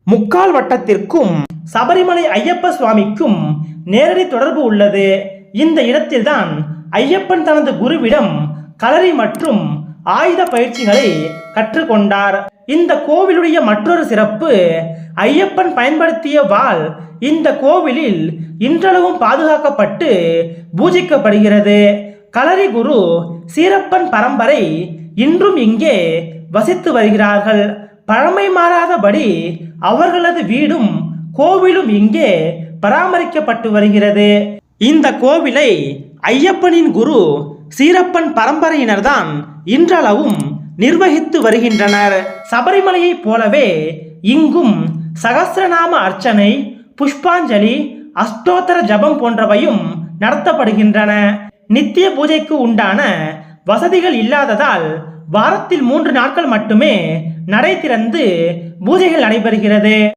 முக்கால் வட்டத்திற்கும் சபரிமலை ஐயப்ப சுவாமிக்கும் நேரடி தொடர்பு உள்ளது. இந்த இடத்தில்தான் ஐயப்பன் தனது குருவிடம் களரி மற்றும் ஆயுத பயிற்சிகளை கற்றுக்கொண்டார். இந்த கோவிலுடைய மற்றொரு சிறப்பு, ஐயப்பன் பயன்படுத்திய வாள் இந்த கோவிலில் இன்றளவும் பாதுகாக்கப்பட்டு பூஜிக்கப்படுகிறது. களரி குரு சீரப்பன் பரம்பரை இன்றும் இங்கே வசித்து வருகிறார்கள். பழமை மாறாதபடி அவர்களது வீடும் கோவிலும் இங்கே பராமரிக்கப்பட்டு வருகிறது. இந்த கோவிலை ஐயப்பனின் குரு சீரப்பன் பரம்பரையினர்தான் இன்றளவும் நிர்வகித்து வருகின்றனர். சபரிமலையைப் போலவே இங்கும் சகஸ்ரநாம அர்ச்சனை, புஷ்பாஞ்சலி, அஷ்டோத்தர ஜபம் போன்றவையும் நடத்தப்படுகின்றன. நித்திய பூஜைக்கு உண்டான வசதிகள் இல்லாததால் வாரத்தில் 3 நாட்கள் மட்டுமே நடை திறந்து பூஜைகள் நடைபெறுகிறது.